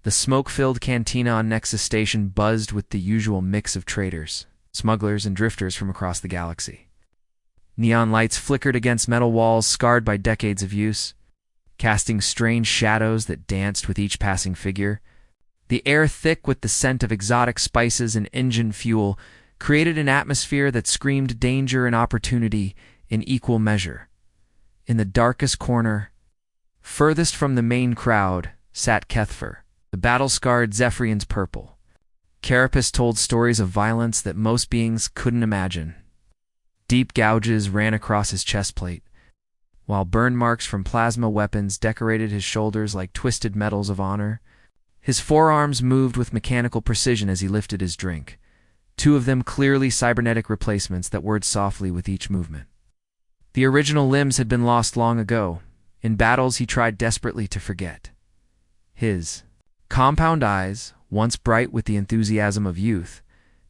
The smoke-filled cantina on Nexus Station buzzed with the usual mix of traders, smugglers, and drifters from across the galaxy. Neon lights flickered against metal walls scarred by decades of use, casting strange shadows that danced with each passing figure. The air, thick with the scent of exotic spices and engine fuel, created an atmosphere that screamed danger and opportunity in equal measure. In the darkest corner, furthest from the main crowd, sat Kethfer, the battle-scarred Zephyrian's purple. Carapace told stories of violence that most beings couldn't imagine. Deep gouges ran across his chestplate, while burn marks from plasma weapons decorated his shoulders like twisted medals of honor. His forearms moved with mechanical precision as he lifted his drink, two of them clearly cybernetic replacements that whirred softly with each movement. The original limbs had been lost long ago, in battles he tried desperately to forget. His compound eyes, once bright with the enthusiasm of youth,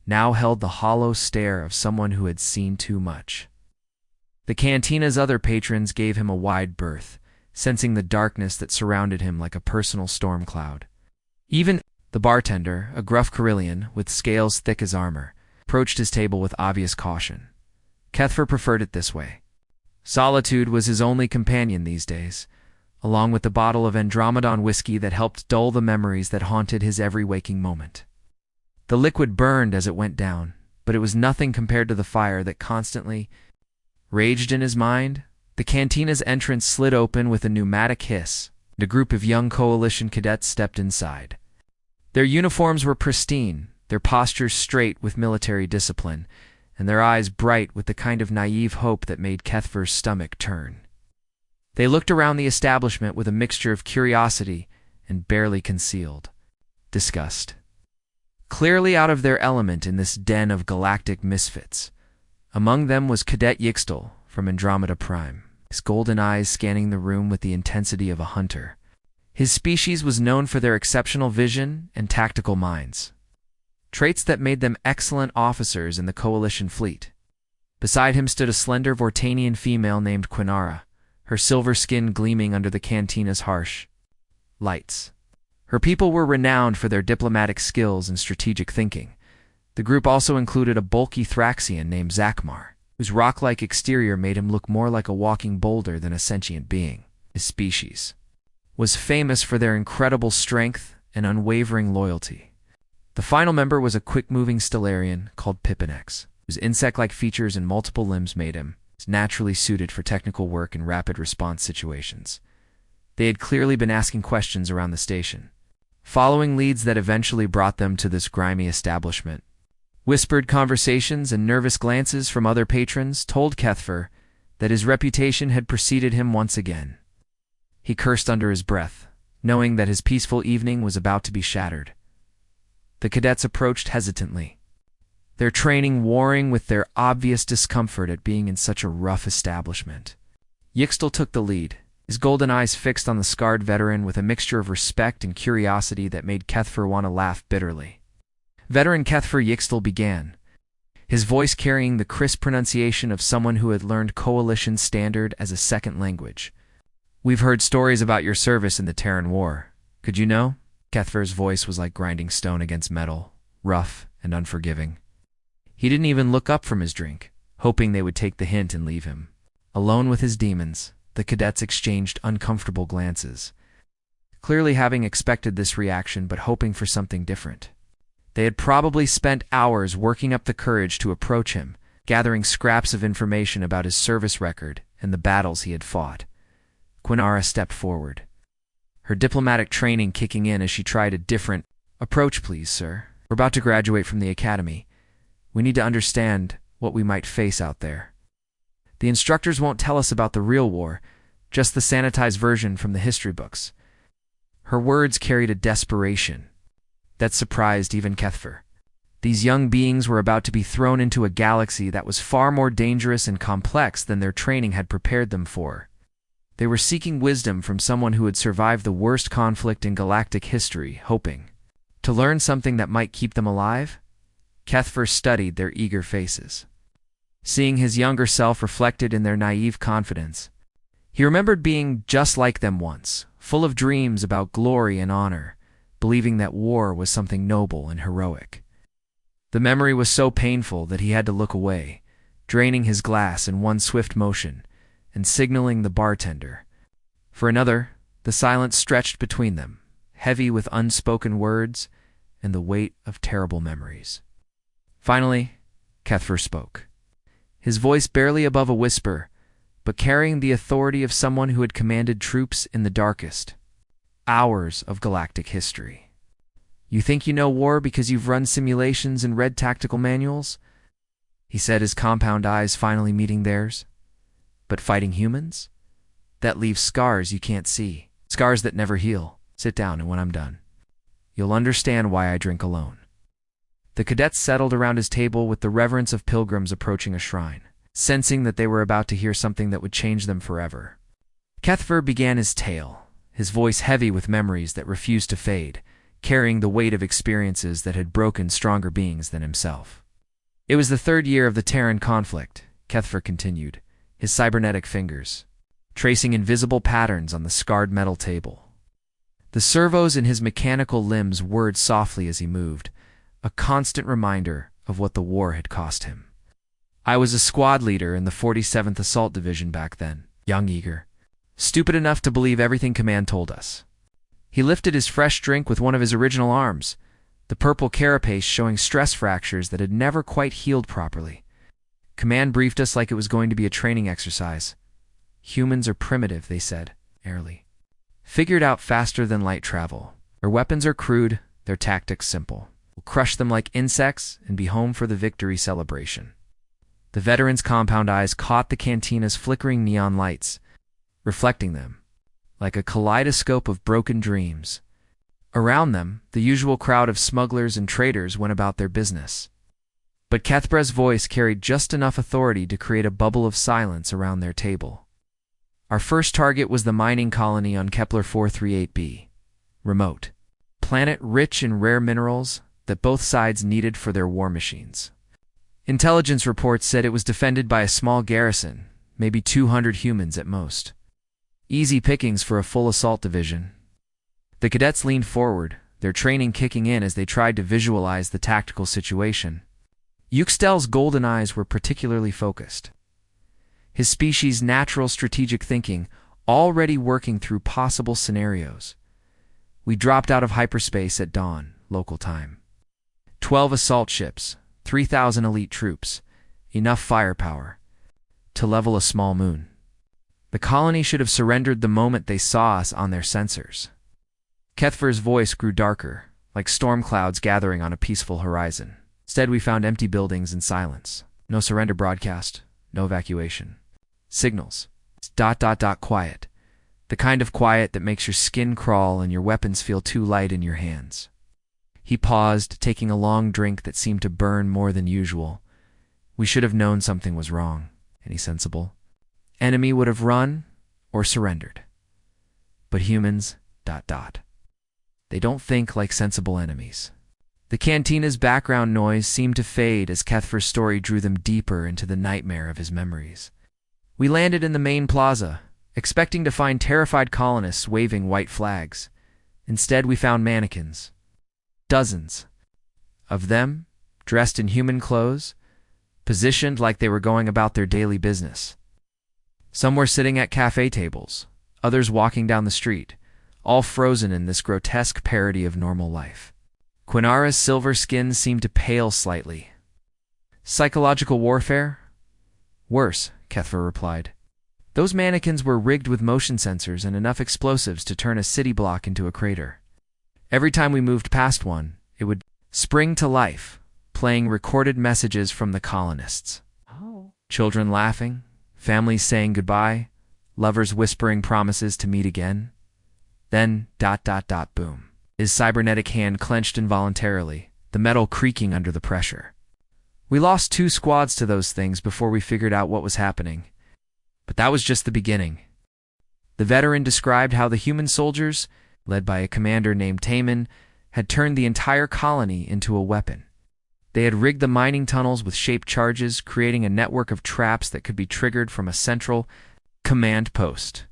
now held the hollow stare of someone who had seen too much. The cantina's other patrons gave him a wide berth, sensing the darkness that surrounded him like a personal storm cloud. Even the bartender, a gruff Carillion with scales thick as armor, approached his table with obvious caution. Kethfer preferred it this way. Solitude was his only companion these days, along with the bottle of Andromedon whiskey that helped dull the memories that haunted his every waking moment. The liquid burned as it went down, but it was nothing compared to the fire that constantly raged in his mind. The cantina's entrance slid open with a pneumatic hiss, and a group of young Coalition cadets stepped inside. Their uniforms were pristine, their postures straight with military discipline, and their eyes bright with the kind of naive hope that made Kethfer's stomach turn. They looked around the establishment with a mixture of curiosity and barely concealed disgust. Clearly out of their element in this den of galactic misfits. Among them was Cadet Yixtal from Andromeda Prime, his golden eyes scanning the room with the intensity of a hunter. His species was known for their exceptional vision and tactical minds, traits that made them excellent officers in the Coalition fleet. Beside him stood a slender Vortanian female named Quinara, her silver skin gleaming under the cantina's harsh lights. Her people were renowned for their diplomatic skills and strategic thinking. The group also included a bulky Thraxian named Zakmar, whose rock-like exterior made him look more like a walking boulder than a sentient being. His species was famous for their incredible strength and unwavering loyalty. The final member was a quick-moving Stellarian called Pipinex, whose insect-like features and multiple limbs made him naturally suited for technical work and rapid response situations. They had clearly been asking questions around the station, following leads that eventually brought them to this grimy establishment. Whispered conversations and nervous glances from other patrons told Kethfer that his reputation had preceded him once again. He cursed under his breath, knowing that his peaceful evening was about to be shattered. The cadets approached hesitantly, their training warring with their obvious discomfort at being in such a rough establishment. Yixtal took the lead, his golden eyes fixed on the scarred veteran with a mixture of respect and curiosity that made Kethfer want to laugh bitterly. Veteran Kethfer Yixtal began, his voice carrying the crisp pronunciation of someone who had learned Coalition Standard as a second language. "We've heard stories about your service in the Terran War. Could you know?" Kethfer's voice was like grinding stone against metal, rough and unforgiving. He didn't even look up from his drink, hoping they would take the hint and leave him. Alone with his demons, the cadets exchanged uncomfortable glances, clearly having expected this reaction but hoping for something different. They had probably spent hours working up the courage to approach him, gathering scraps of information about his service record and the battles he had fought. Quinara stepped forward, her diplomatic training kicking in as she tried a different approach. "Please, sir. We're about to graduate from the academy. We need to understand what we might face out there. The instructors won't tell us about the real war, just the sanitized version from the history books." Her words carried a desperation that surprised even Kethfer. These young beings were about to be thrown into a galaxy that was far more dangerous and complex than their training had prepared them for. They were seeking wisdom from someone who had survived the worst conflict in galactic history, hoping to learn something that might keep them alive. Kethfer studied their eager faces, seeing his younger self reflected in their naive confidence. He remembered being just like them once, full of dreams about glory and honor, believing that war was something noble and heroic. The memory was so painful that he had to look away, draining his glass in one swift motion and signaling the bartender. For another, the silence stretched between them, heavy with unspoken words and the weight of terrible memories. Finally, Kethver spoke, his voice barely above a whisper, but carrying the authority of someone who had commanded troops in the darkest hours of galactic history. "You think you know war because you've run simulations and read tactical manuals?" he said, his compound eyes finally meeting theirs. "But fighting humans? That leaves scars you can't see, scars that never heal. Sit down, and when I'm done, you'll understand why I drink alone." The cadets settled around his table with the reverence of pilgrims approaching a shrine, sensing that they were about to hear something that would change them forever. Kethver began his tale, his voice heavy with memories that refused to fade, carrying the weight of experiences that had broken stronger beings than himself. "It was the 3rd year of the Terran conflict," Kethver continued, his cybernetic fingers tracing invisible patterns on the scarred metal table. The servos in his mechanical limbs whirred softly as he moved, a constant reminder of what the war had cost him. "I was a squad leader in the 47th Assault Division back then, young, eager, stupid enough to believe everything Command told us." He lifted his fresh drink with one of his original arms, the purple carapace showing stress fractures that had never quite healed properly. "Command briefed us like it was going to be a training exercise. Humans are primitive," they said, airily. "Figured out faster than light travel. Their weapons are crude, their tactics simple. We'll crush them like insects and be home for the victory celebration." The veterans' compound eyes caught the cantina's flickering neon lights, reflecting them like a kaleidoscope of broken dreams. Around them, the usual crowd of smugglers and traders went about their business. But Kethbra's voice carried just enough authority to create a bubble of silence around their table. "Our first target was the mining colony on Kepler 438b. Remote. Planet rich in rare minerals that both sides needed for their war machines. Intelligence reports said it was defended by a small garrison, maybe 200 humans at most. Easy pickings for a full assault division." The cadets leaned forward, their training kicking in as they tried to visualize the tactical situation. Yuxtel's golden eyes were particularly focused, his species' natural strategic thinking already working through possible scenarios. "We dropped out of hyperspace at dawn, local time. 12 assault ships, 3,000 elite troops, enough firepower to level a small moon. The colony should have surrendered the moment they saw us on their sensors." Kethver's voice grew darker, like storm clouds gathering on a peaceful horizon. "Instead, we found empty buildings and silence. No surrender broadcast, no evacuation. Signals. Quiet. The kind of quiet that makes your skin crawl and your weapons feel too light in your hands." He paused, taking a long drink that seemed to burn more than usual. "We should have known something was wrong. Any sensible enemy would have run or surrendered. But humans, ... they don't think like sensible enemies." The cantina's background noise seemed to fade as Kethver's story drew them deeper into the nightmare of his memories. "We landed in the main plaza, expecting to find terrified colonists waving white flags. Instead, we found mannequins. Dozens of them, dressed in human clothes, positioned like they were going about their daily business. Some were sitting at cafe tables, others walking down the street, all frozen in this grotesque parody of normal life. Quinara's silver skin seemed to pale slightly. "Psychological warfare?" "Worse," Kethver replied. "Those mannequins were rigged with motion sensors and enough explosives to turn a city block into a crater. Every time we moved past one, it would spring to life, playing recorded messages from the colonists. Children laughing, families saying goodbye, lovers whispering promises to meet again. Then, ... boom." His cybernetic hand clenched involuntarily, the metal creaking under the pressure. "We lost 2 squads to those things before we figured out what was happening. But that was just the beginning." The veteran described how the human soldiers, led by a commander named Taman, had turned the entire colony into a weapon. They had rigged the mining tunnels with shaped charges, creating a network of traps that could be triggered from a central command post.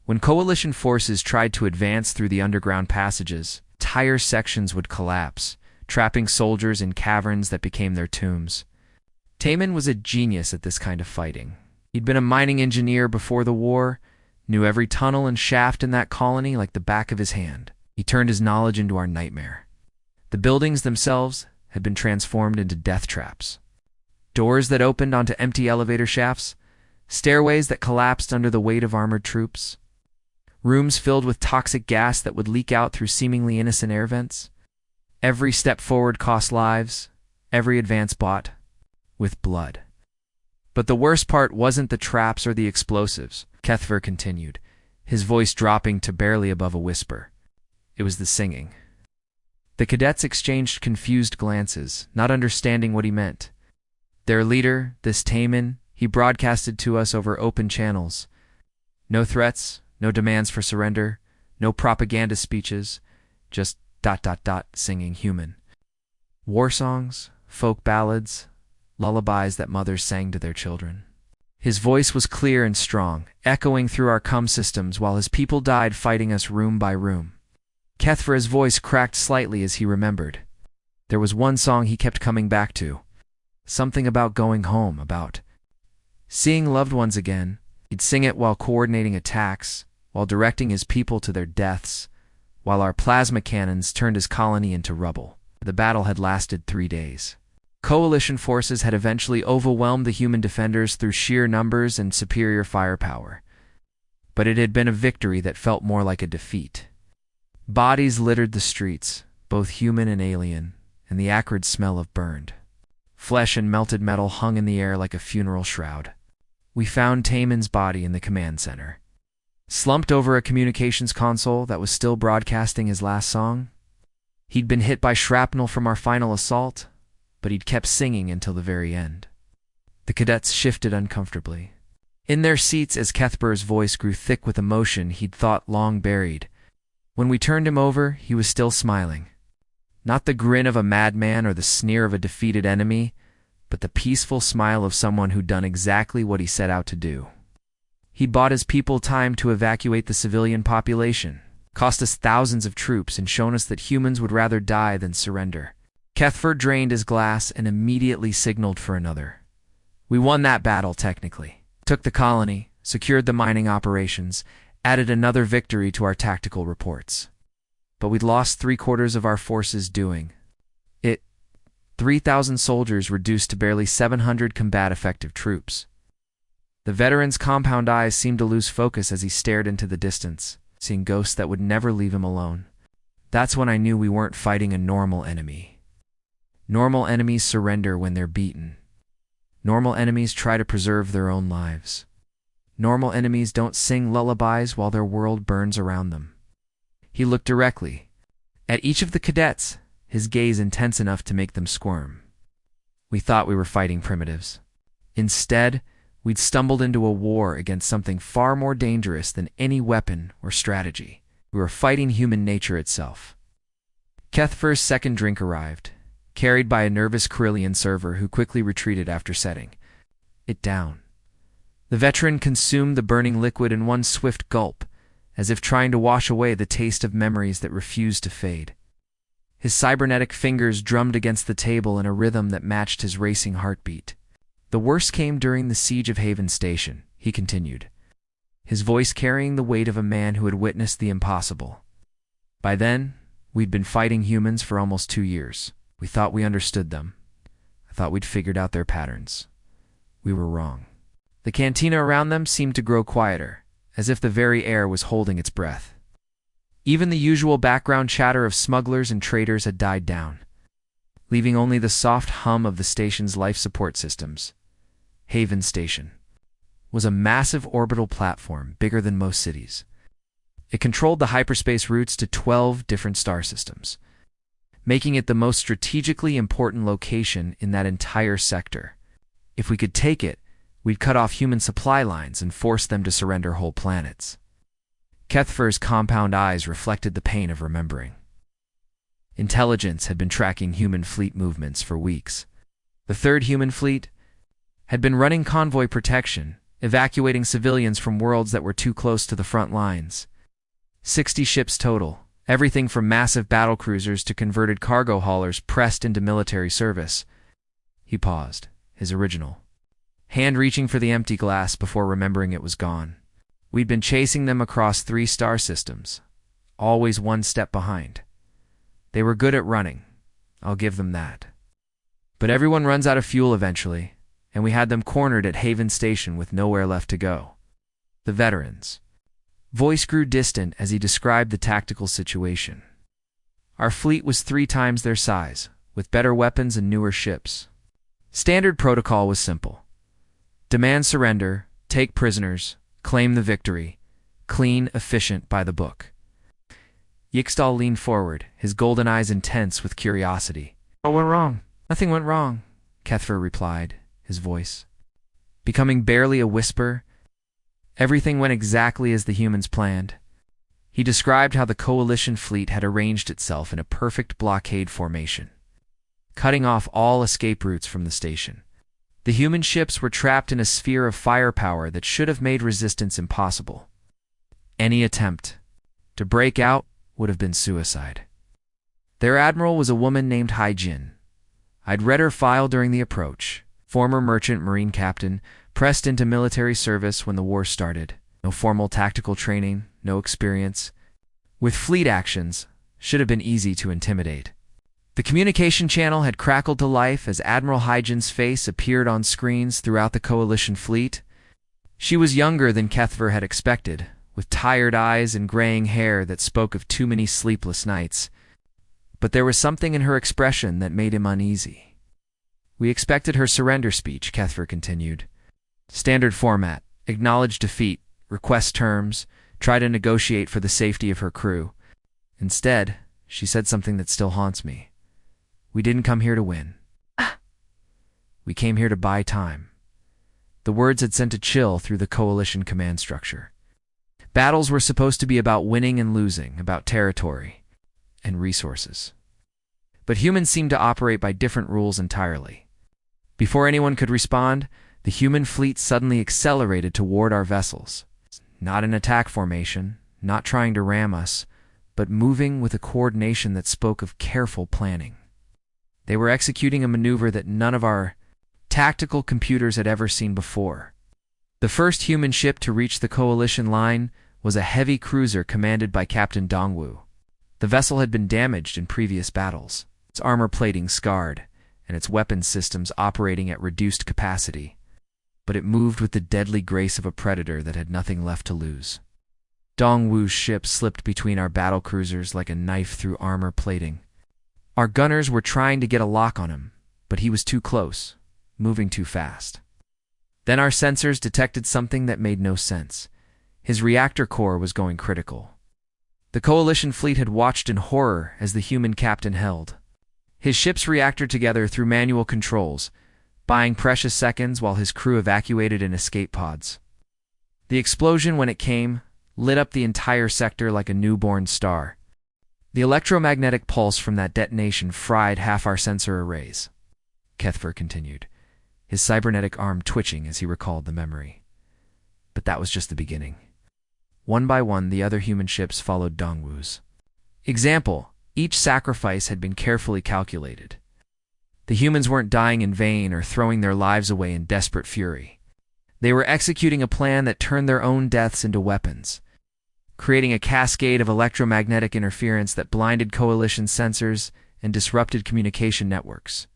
When coalition forces tried to advance through the underground passages, entire sections would collapse, trapping soldiers in caverns that became their tombs. Taman was a genius at this kind of fighting. He'd been a mining engineer before the war, knew every tunnel and shaft in that colony like the back of his hand. He turned his knowledge into our nightmare. The buildings themselves had been transformed into death traps. Doors that opened onto empty elevator shafts, stairways that collapsed under the weight of armored troops, rooms filled with toxic gas that would leak out through seemingly innocent air vents. Every step forward cost lives, every advance bought with blood. But the worst part wasn't the traps or the explosives, Kethver continued, his voice dropping to barely above a whisper. It was the singing. The cadets exchanged confused glances, not understanding what he meant. Their leader, this Taman, he broadcasted to us over open channels. No threats, no demands for surrender, no propaganda speeches, just ... singing human. War songs, folk ballads, lullabies that mothers sang to their children. His voice was clear and strong, echoing through our comm systems while his people died fighting us room by room. Kethver's voice cracked slightly as he remembered. There was one song he kept coming back to. Something about going home, about seeing loved ones again. He'd sing it while coordinating attacks, while directing his people to their deaths, while our plasma cannons turned his colony into rubble. The battle had lasted 3 days. Coalition forces had eventually overwhelmed the human defenders through sheer numbers and superior firepower. But it had been a victory that felt more like a defeat. Bodies littered the streets, both human and alien, and the acrid smell of burned flesh and melted metal hung in the air like a funeral shroud. We found Taman's body in the command center, slumped over a communications console that was still broadcasting his last song. He'd been hit by shrapnel from our final assault, but he'd kept singing until the very end. The cadets shifted uncomfortably in their seats as Kethber's voice grew thick with emotion he'd thought long buried. When we turned him over, he was still smiling. Not the grin of a madman or the sneer of a defeated enemy, but the peaceful smile of someone who'd done exactly what he set out to do. He'd bought his people time to evacuate the civilian population, cost us thousands of troops, and shown us that humans would rather die than surrender. Kethver drained his glass and immediately signaled for another. We won that battle, technically. Took the colony, secured the mining operations, added another victory to our tactical reports. But we'd lost 3/4 of our forces doing it. 3,000 soldiers reduced to barely 700 combat-effective troops. The veteran's compound eyes seemed to lose focus as he stared into the distance, seeing ghosts that would never leave him alone. That's when I knew we weren't fighting a normal enemy. Normal enemies surrender when they're beaten. Normal enemies try to preserve their own lives. Normal enemies don't sing lullabies while their world burns around them. He looked directly at each of the cadets, his gaze intense enough to make them squirm. We thought we were fighting primitives. Instead, we'd stumbled into a war against something far more dangerous than any weapon or strategy. We were fighting human nature itself. Kethver's second drink arrived, carried by a nervous Carillion server who quickly retreated after setting it down. The veteran consumed the burning liquid in one swift gulp, as if trying to wash away the taste of memories that refused to fade. His cybernetic fingers drummed against the table in a rhythm that matched his racing heartbeat. The worst came during the siege of Haven Station, he continued, his voice carrying the weight of a man who had witnessed the impossible. By then, we'd been fighting humans for almost 2 years. We thought we understood them. I thought we'd figured out their patterns. We were wrong. The cantina around them seemed to grow quieter, as if the very air was holding its breath. Even the usual background chatter of smugglers and traders had died down, leaving only the soft hum of the station's life support systems. Haven Station was a massive orbital platform bigger than most cities. It controlled the hyperspace routes to 12 different star systems, making it the most strategically important location in that entire sector. If we could take it, we'd cut off human supply lines and force them to surrender whole planets. Kethver's compound eyes reflected the pain of remembering. Intelligence had been tracking human fleet movements for weeks. The third human fleet had been running convoy protection, evacuating civilians from worlds that were too close to the front lines. 60 ships total, Everything from massive battlecruisers to converted cargo haulers pressed into military service. He paused, his original hand reaching for the empty glass before remembering it was gone. We'd been chasing them across 3 star systems, always one step behind. They were good at running, I'll give them that. But everyone runs out of fuel eventually, and we had them cornered at Haven Station with nowhere left to go. The veterans. Voice grew distant as he described the tactical situation. Our fleet was 3 times their size, with better weapons and newer ships. Standard protocol was simple. Demand surrender, take prisoners, claim the victory, clean, efficient, by the book. Yixtal leaned forward, his golden eyes intense with curiosity. What went wrong? Nothing went wrong, Kethver replied, his voice becoming barely a whisper. Everything went exactly as the humans planned. He described how the coalition fleet had arranged itself in a perfect blockade formation, cutting off all escape routes from the station. The human ships were trapped in a sphere of firepower that should have made resistance impossible. Any attempt to break out would have been suicide. Their admiral was a woman named Hai-Jin. I'd read her file during the approach. Former merchant marine captain, pressed into military service when the war started. No formal tactical training, no experience. With fleet actions, should have been easy to intimidate. The communication channel had crackled to life as Admiral Hai-Jin's face appeared on screens throughout the coalition fleet. She was younger than Kethver had expected, with tired eyes and graying hair that spoke of too many sleepless nights. But there was something in her expression that made him uneasy. We expected her surrender speech, Kethver continued. Standard format, acknowledge defeat, request terms, try to negotiate for the safety of her crew. Instead, she said something that still haunts me. We didn't come here to win. We came here to buy time. The words had sent a chill through the coalition command structure. Battles were supposed to be about winning and losing, about territory and resources. But humans seemed to operate by different rules entirely. Before anyone could respond, the human fleet suddenly accelerated toward our vessels. Not in attack formation, not trying to ram us, but moving with a coordination that spoke of careful planning. They were executing a maneuver that none of our tactical computers had ever seen before. The first human ship to reach the coalition line was a heavy cruiser commanded by Captain Dongwu. The vessel had been damaged in previous battles, its armor plating scarred, and its weapons systems operating at reduced capacity. But it moved with the deadly grace of a predator that had nothing left to lose. Dongwu's ship slipped between our battlecruisers like a knife through armor plating. Our gunners were trying to get a lock on him, but he was too close, moving too fast. Then our sensors detected something that made no sense. His reactor core was going critical. The coalition fleet had watched in horror as the human captain held his ship's reactor together through manual controls, buying precious seconds while his crew evacuated in escape pods. The explosion, when it came, lit up the entire sector like a newborn star. The electromagnetic pulse from that detonation fried half our sensor arrays, Kethver continued, his cybernetic arm twitching as he recalled the memory. But that was just the beginning. One by one, the other human ships followed Dongwu's example. Each sacrifice had been carefully calculated. The humans weren't dying in vain or throwing their lives away in desperate fury. They were executing a plan that turned their own deaths into weapons, creating a cascade of electromagnetic interference that blinded coalition sensors and disrupted communication networks.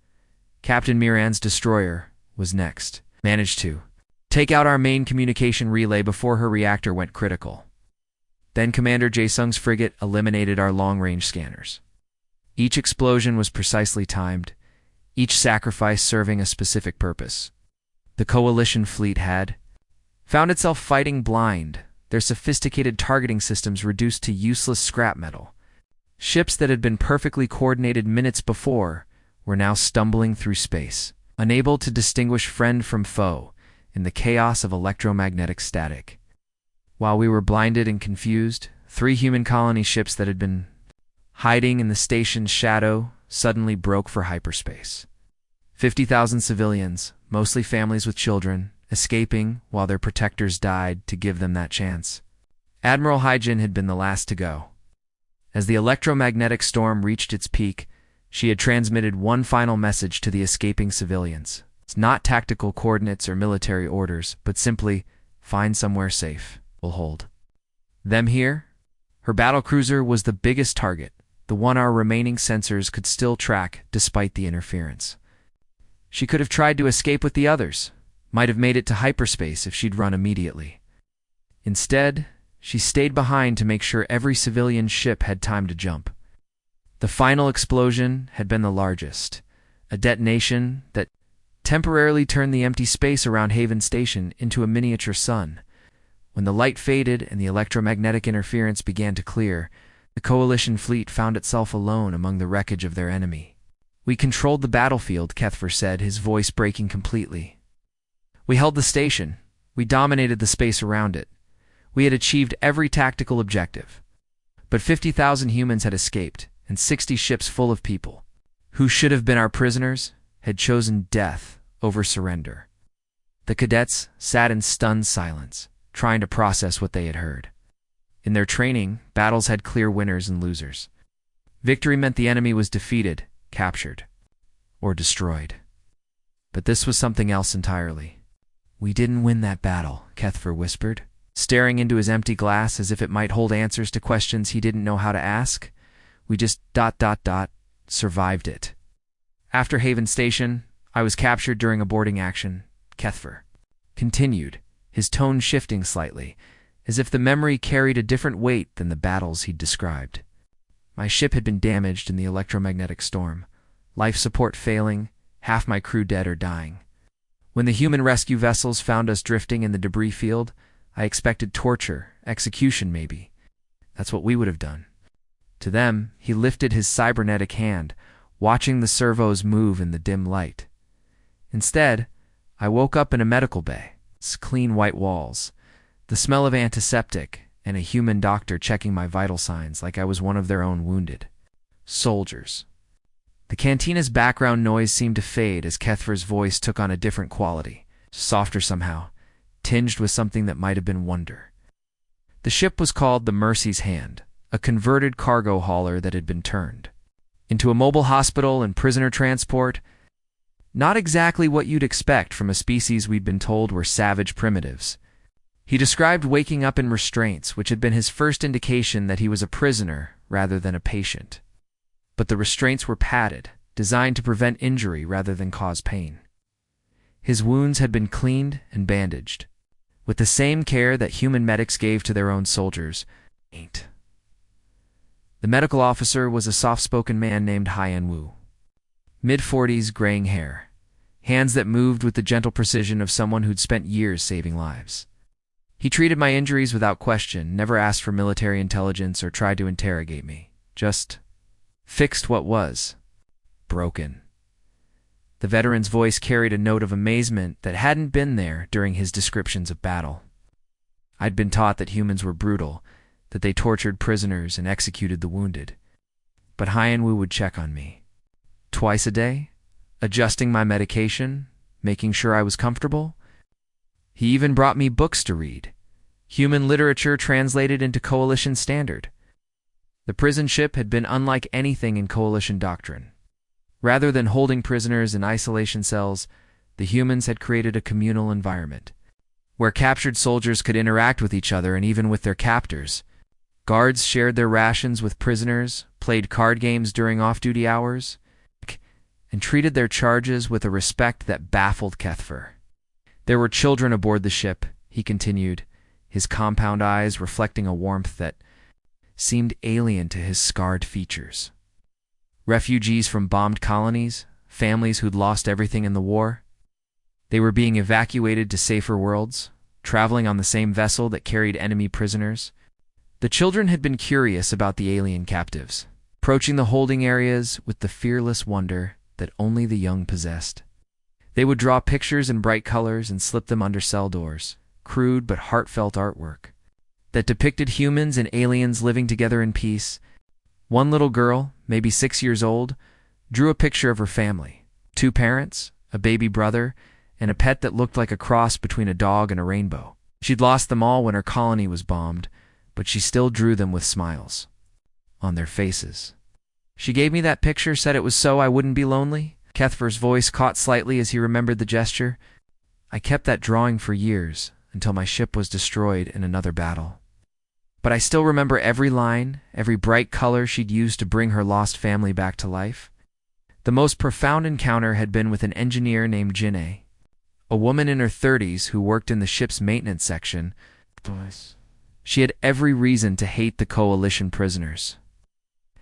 Captain Miran's destroyer was next, managed to take out our main communication relay before her reactor went critical. Then Commander Jae-sung's frigate eliminated our long-range scanners. Each explosion was precisely timed, each sacrifice serving a specific purpose. The coalition fleet had found itself fighting blind, their sophisticated targeting systems reduced to useless scrap metal. Ships that had been perfectly coordinated minutes before were now stumbling through space, unable to distinguish friend from foe in the chaos of electromagnetic static. While we were blinded and confused, 3 human colony ships that had been hiding in the station's shadow suddenly broke for hyperspace. 50,000 civilians, mostly families with children, escaping while their protectors died to give them that chance. Admiral Hai-Jin had been the last to go. As the electromagnetic storm reached its peak, she had transmitted one final message to the escaping civilians. It's not tactical coordinates or military orders, but simply, find somewhere safe. We'll hold them here. Her battlecruiser was the biggest target, the one our remaining sensors could still track despite the interference. She could have tried to escape with the others, might have made it to hyperspace if she'd run immediately. Instead, she stayed behind to make sure every civilian ship had time to jump. The final explosion had been the largest, a detonation that temporarily turned the empty space around Haven Station into a miniature sun. When the light faded and the electromagnetic interference began to clear, the Coalition fleet found itself alone among the wreckage of their enemy. We controlled the battlefield, Kethfer said, his voice breaking completely. We held the station. We dominated the space around it. We had achieved every tactical objective. But 50,000 humans had escaped, and 60 ships full of people, who should have been our prisoners, had chosen death over surrender. The cadets sat in stunned silence, trying to process what they had heard. In their training, battles had clear winners and losers. Victory meant the enemy was defeated, captured, or destroyed. But this was something else entirely. We didn't win that battle, Kethfer whispered, staring into his empty glass as if it might hold answers to questions he didn't know how to ask. We just ... survived it. After Haven Station, I was captured during a boarding action, Kethfer continued, his tone shifting slightly, as if the memory carried a different weight than the battles he'd described. My ship had been damaged in the electromagnetic storm, life support failing, half my crew dead or dying. When the human rescue vessels found us drifting in the debris field, I expected torture, execution maybe. That's what we would have done. To them, he lifted his cybernetic hand, watching the servos move in the dim light. Instead, I woke up in a medical bay, clean white walls, the smell of antiseptic, and a human doctor checking my vital signs like I was one of their own wounded soldiers. The cantina's background noise seemed to fade as Kethfer's voice took on a different quality, softer somehow, tinged with something that might have been wonder. The ship was called the Mercy's Hand, a converted cargo hauler that had been turned into a mobile hospital and prisoner transport. Not exactly what you'd expect from a species we'd been told were savage primitives. He described waking up in restraints, which had been his first indication that he was a prisoner rather than a patient. But the restraints were padded, designed to prevent injury rather than cause pain. His wounds had been cleaned and bandaged, with the same care that human medics gave to their own soldiers. The medical officer was a soft-spoken man named Haiyan Wu. Mid-40s, graying hair, hands that moved with the gentle precision of someone who'd spent years saving lives. He treated my injuries without question, never asked for military intelligence or tried to interrogate me, just fixed what was broken. The veteran's voice carried a note of amazement that hadn't been there during his descriptions of battle. I'd been taught that humans were brutal, that they tortured prisoners and executed the wounded. But Haiyan Wu would check on me. Twice a day, adjusting my medication, making sure I was comfortable. He even brought me books to read, human literature translated into Coalition standard. The prison ship had been unlike anything in Coalition doctrine. Rather than holding prisoners in isolation cells, the humans had created a communal environment, where captured soldiers could interact with each other and even with their captors. Guards shared their rations with prisoners, played card games during off-duty hours, and treated their charges with a respect that baffled Kethfer. There were children aboard the ship, he continued, his compound eyes reflecting a warmth that seemed alien to his scarred features. Refugees from bombed colonies, families who'd lost everything in the war. They were being evacuated to safer worlds, traveling on the same vessel that carried enemy prisoners. The children had been curious about the alien captives, approaching the holding areas with the fearless wonder that only the young possessed. They would draw pictures in bright colors and slip them under cell doors, crude but heartfelt artwork that depicted humans and aliens living together in peace. One little girl, maybe 6 years old, drew a picture of her family, 2 parents, a baby brother, and a pet that looked like a cross between a dog and a rainbow. She'd lost them all when her colony was bombed, but she still drew them with smiles. on their faces. She gave me that picture, said it was so I wouldn't be lonely. Kethver's voice caught slightly as he remembered the gesture. I kept that drawing for years, until my ship was destroyed in another battle. But I still remember every line, every bright color she'd used to bring her lost family back to life. The most profound encounter had been with an engineer named Janae, a woman in her 30s who worked in the ship's maintenance section. She had every reason to hate the Coalition prisoners.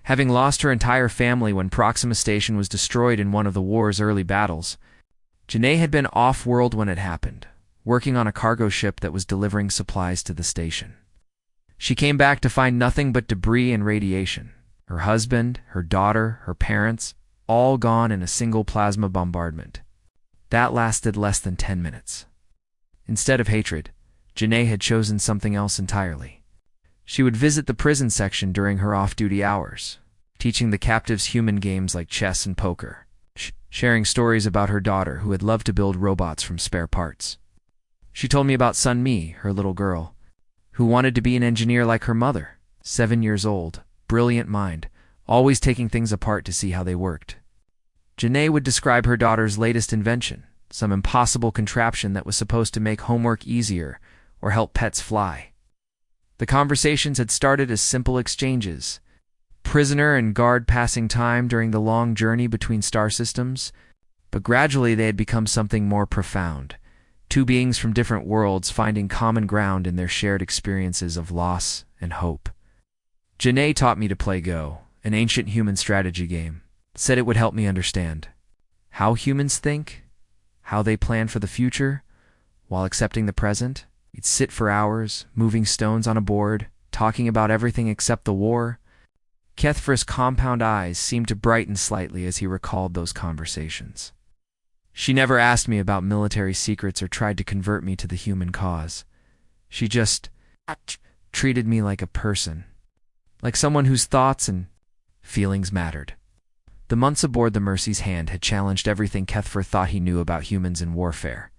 Having lost her entire family when Proxima Station was destroyed in one of the war's early battles, Janae had been off-world when it happened, working on a cargo ship that was delivering supplies to the station. She came back to find nothing but debris and radiation. Her husband, her daughter, her parents, all gone in a single plasma bombardment. That lasted less than 10 minutes. Instead of hatred, Janae had chosen something else entirely. She would visit the prison section during her off-duty hours, teaching the captives human games like chess and poker, sharing stories about her daughter who had loved to build robots from spare parts. She told me about Sun Mi, her little girl, who wanted to be an engineer like her mother, 7 years old, brilliant mind, always taking things apart to see how they worked. Janae would describe her daughter's latest invention, some impossible contraption that was supposed to make homework easier or help pets fly. The conversations had started as simple exchanges, prisoner and guard passing time during the long journey between star systems, but gradually they had become something more profound, two beings from different worlds finding common ground in their shared experiences of loss and hope. Janae taught me to play Go, an ancient human strategy game, said it would help me understand how humans think, how they plan for the future, while accepting the present. We'd sit for hours, moving stones on a board, talking about everything except the war. Kethver's compound eyes seemed to brighten slightly as he recalled those conversations. She never asked me about military secrets or tried to convert me to the human cause. She just treated me like a person, like someone whose thoughts and feelings mattered. The months aboard the Mercy's Hand had challenged everything Kethver thought he knew about humans and warfare.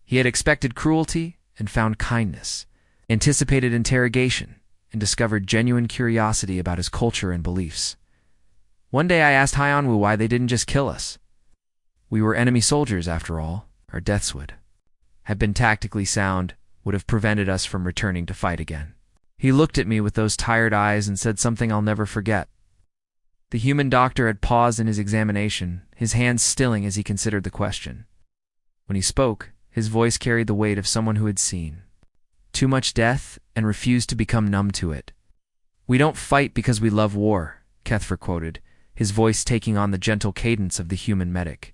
He had expected cruelty and found kindness, anticipated interrogation, and discovered genuine curiosity about his culture and beliefs. One day I asked Hyeonwoo why they didn't just kill us. We were enemy soldiers, after all. Our deaths would have been tactically sound, would have prevented us from returning to fight again. He looked at me with those tired eyes and said something I'll never forget. The human doctor had paused in his examination, his hands stilling as he considered the question. When he spoke, his voice carried the weight of someone who had seen too much death and refused to become numb to it. "We don't fight because we love war," Kethver quoted, his voice taking on the gentle cadence of the human medic.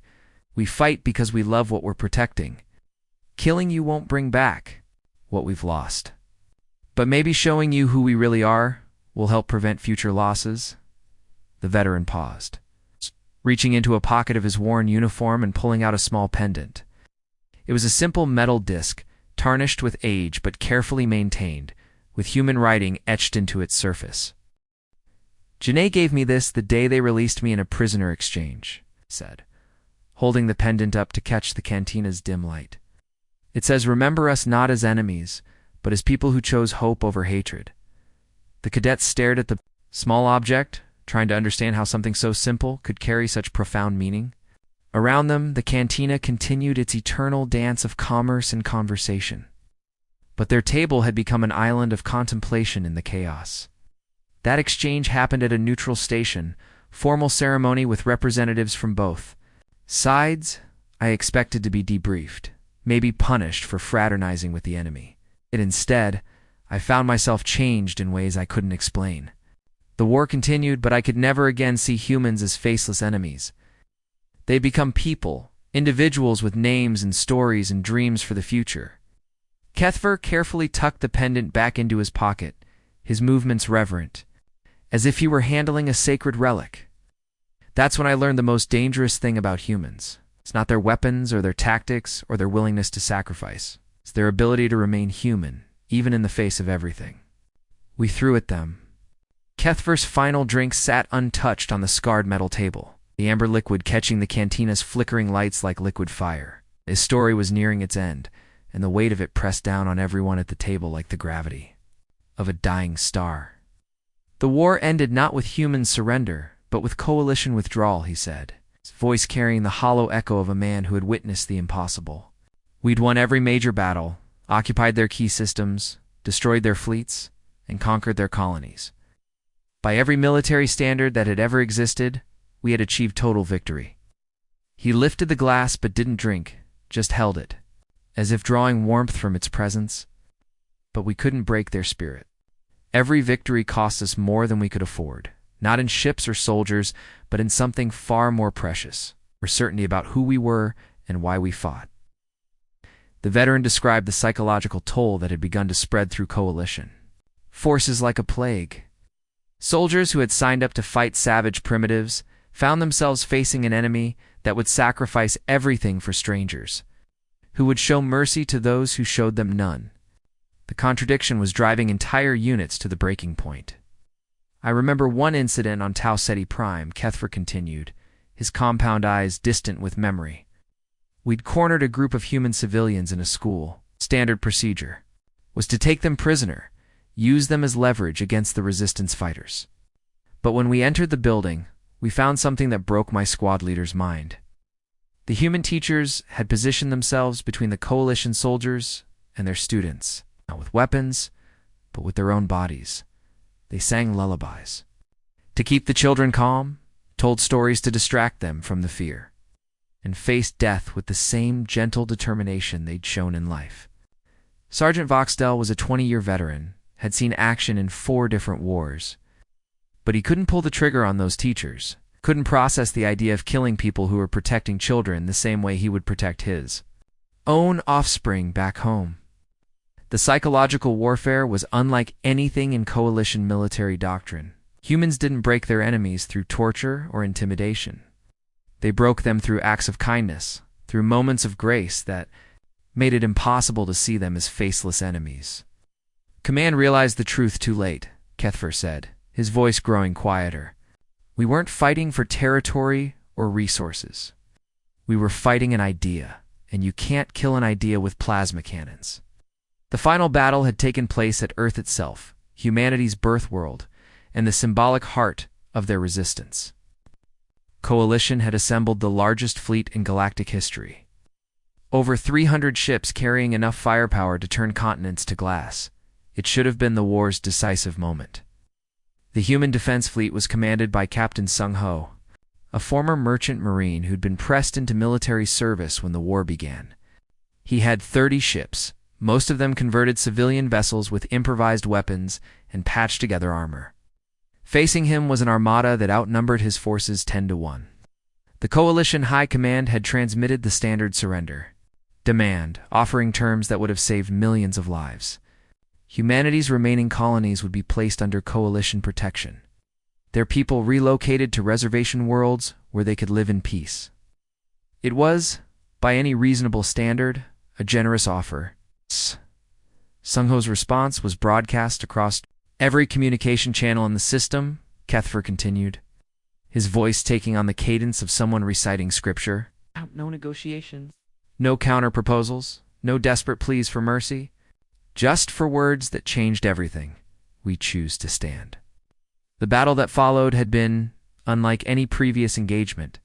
"We fight because we love what we're protecting. Killing you won't bring back what we've lost. But maybe showing you who we really are will help prevent future losses." The veteran paused, reaching into a pocket of his worn uniform and pulling out a small pendant. It was a simple metal disc, tarnished with age but carefully maintained, with human writing etched into its surface. "Janae gave me this the day they released me in a prisoner exchange," he said, holding the pendant up to catch the cantina's dim light. "It says, 'Remember us not as enemies, but as people who chose hope over hatred.'" The cadets stared at the small object, trying to understand how something so simple could carry such profound meaning. Around them, the cantina continued its eternal dance of commerce and conversation. But their table had become an island of contemplation in the chaos. That exchange happened at a neutral station, formal ceremony with representatives from both sides. I expected to be debriefed, maybe punished for fraternizing with the enemy. Instead, I found myself changed in ways I couldn't explain. The war continued, but I could never again see humans as faceless enemies. They'd become people, individuals with names and stories and dreams for the future. Kethver carefully tucked the pendant back into his pocket, his movements reverent, as if he were handling a sacred relic. That's when I learned the most dangerous thing about humans. It's not their weapons or their tactics or their willingness to sacrifice. It's their ability to remain human, even in the face of everything. We threw at them. Kethver's final drink sat untouched on the scarred metal table, the amber liquid catching the cantina's flickering lights like liquid fire. His story was nearing its end, and the weight of it pressed down on everyone at the table like the gravity of a dying star. The war ended not with human surrender, but with coalition withdrawal, he said, his voice carrying the hollow echo of a man who had witnessed the impossible. We'd won every major battle, occupied their key systems, destroyed their fleets, and conquered their colonies. By every military standard that had ever existed, we had achieved total victory. He lifted the glass but didn't drink, just held it, as if drawing warmth from its presence. But we couldn't break their spirit. Every victory cost us more than we could afford, not in ships or soldiers, but in something far more precious, our certainty about who we were and why we fought. The veteran described the psychological toll that had begun to spread through coalition. Forces like a plague. Soldiers who had signed up to fight savage primitives found themselves facing an enemy that would sacrifice everything for strangers, who would show mercy to those who showed them none. The contradiction was driving entire units to the breaking point. I remember one incident on Tau Ceti Prime, Kethfer continued, his compound eyes distant with memory. We'd cornered a group of human civilians in a school. Standard procedure was to take them prisoner, use them as leverage against the resistance fighters. But when we entered the building, we found something that broke my squad leader's mind. The human teachers had positioned themselves between the coalition soldiers and their students, not with weapons, but with their own bodies. They sang lullabies to keep the children calm, told stories to distract them from the fear, and faced death with the same gentle determination they'd shown in life. Sergeant Voxdell was a 20-year veteran, had seen action in 4 different wars. But he couldn't pull the trigger on those teachers, couldn't process the idea of killing people who were protecting children the same way he would protect his own offspring back home. The psychological warfare was unlike anything in coalition military doctrine. Humans didn't break their enemies through torture or intimidation. They broke them through acts of kindness, through moments of grace that made it impossible to see them as faceless enemies. Command realized the truth too late, Kethfer said, his voice growing quieter. We weren't fighting for territory or resources. We were fighting an idea, and you can't kill an idea with plasma cannons. The final battle had taken place at Earth itself, humanity's birth world, and the symbolic heart of their resistance. Coalition had assembled the largest fleet in galactic history. Over 300 ships carrying enough firepower to turn continents to glass. It should have been the war's decisive moment. The human defense fleet was commanded by Captain Sung Ho, a former merchant marine who'd been pressed into military service when the war began. He had 30 ships, most of them converted civilian vessels with improvised weapons and patched-together armor. Facing him was an armada that outnumbered his forces 10-1. The Coalition High Command had transmitted the standard surrender demand, offering terms that would have saved millions of lives. Humanity's remaining colonies would be placed under Coalition protection, their people relocated to reservation worlds where they could live in peace. It was, by any reasonable standard, a generous offer. Sung Ho's response was broadcast across every communication channel in the system, Kethfer continued, his voice taking on the cadence of someone reciting scripture. No negotiations. No counter-proposals, no desperate pleas for mercy. Just for words that changed everything, we choose to stand. The battle that followed had been unlike any previous engagement.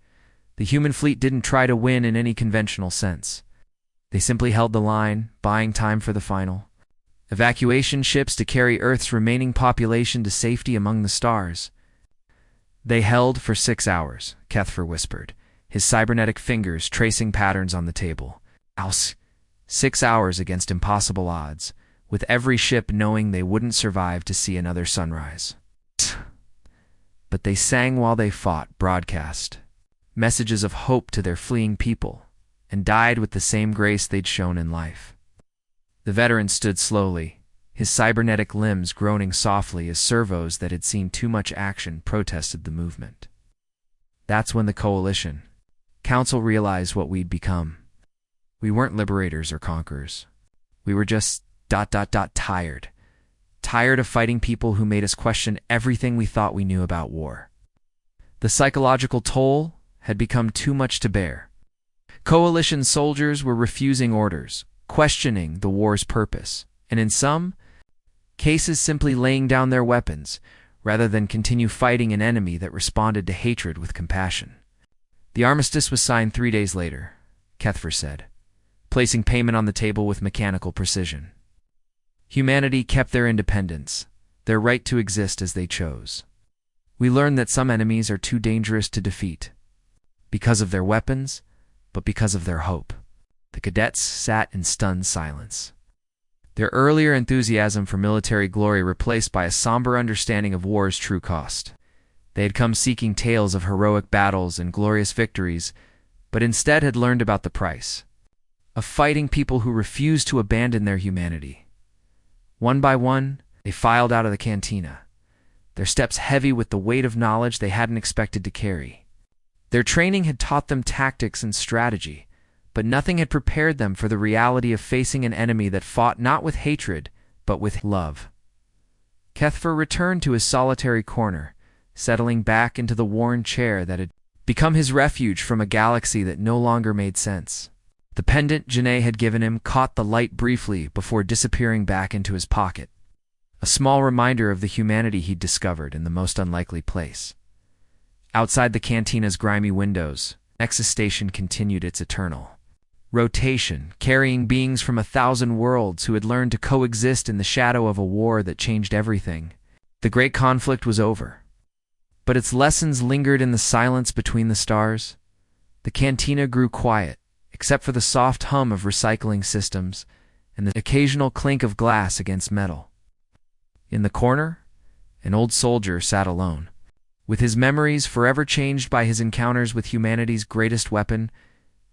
The human fleet didn't try to win in any conventional sense. They simply held the line, buying time for the final. Evacuation ships to carry Earth's remaining population to safety among the stars. They held for 6 hours, Kethfer whispered, his cybernetic fingers tracing patterns on the table. 6 hours against impossible odds, with every ship knowing they wouldn't survive to see another sunrise. But they sang while they fought, broadcast messages of hope to their fleeing people, and died with the same grace they'd shown in life. The veteran stood slowly, his cybernetic limbs groaning softly as servos that had seen too much action protested the movement. That's when the Coalition Council realized what we'd become. We weren't liberators or conquerors. We were just ... tired. Tired of fighting people who made us question everything we thought we knew about war. The psychological toll had become too much to bear. Coalition soldiers were refusing orders, questioning the war's purpose, and in some cases simply laying down their weapons, rather than continue fighting an enemy that responded to hatred with compassion. The armistice was signed 3 days later, Kethfer said, placing payment on the table with mechanical precision. Humanity kept their independence, their right to exist as they chose. We learned that some enemies are too dangerous to defeat, because of their weapons, but because of their hope. The cadets sat in stunned silence, their earlier enthusiasm for military glory replaced by a somber understanding of war's true cost. They had come seeking tales of heroic battles and glorious victories, but instead had learned about the price of fighting people who refused to abandon their humanity. One by one, they filed out of the cantina, their steps heavy with the weight of knowledge they hadn't expected to carry. Their training had taught them tactics and strategy, but nothing had prepared them for the reality of facing an enemy that fought not with hatred, but with love. Kethfer returned to his solitary corner, settling back into the worn chair that had become his refuge from a galaxy that no longer made sense. The pendant Janae had given him caught the light briefly before disappearing back into his pocket, a small reminder of the humanity he'd discovered in the most unlikely place. Outside the cantina's grimy windows, Nexus Station continued its eternal rotation, carrying beings from 1,000 worlds who had learned to coexist in the shadow of a war that changed everything. The great conflict was over, but its lessons lingered in the silence between the stars. The cantina grew quiet, except for the soft hum of recycling systems and the occasional clink of glass against metal. In the corner, an old soldier sat alone, with his memories forever changed by his encounters with humanity's greatest weapon,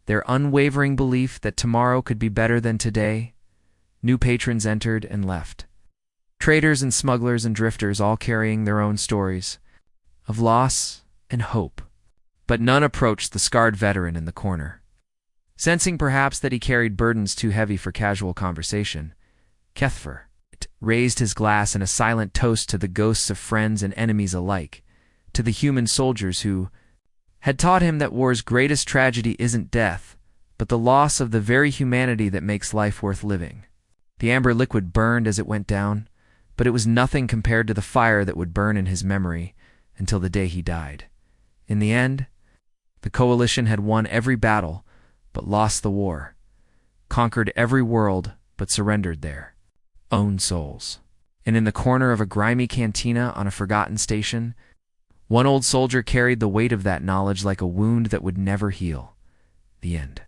their unwavering belief that tomorrow could be better than today. New patrons entered and left, traders and smugglers and drifters all carrying their own stories of loss and hope, but none approached the scarred veteran in the corner. Sensing perhaps that he carried burdens too heavy for casual conversation, Kethfer raised his glass in a silent toast to the ghosts of friends and enemies alike, to the human soldiers who had taught him that war's greatest tragedy isn't death, but the loss of the very humanity that makes life worth living. The amber liquid burned as it went down, but it was nothing compared to the fire that would burn in his memory until the day he died. In the end, the Coalition had won every battle, but lost the war, conquered every world, but surrendered their own souls. And in the corner of a grimy cantina on a forgotten station, one old soldier carried the weight of that knowledge like a wound that would never heal. The end.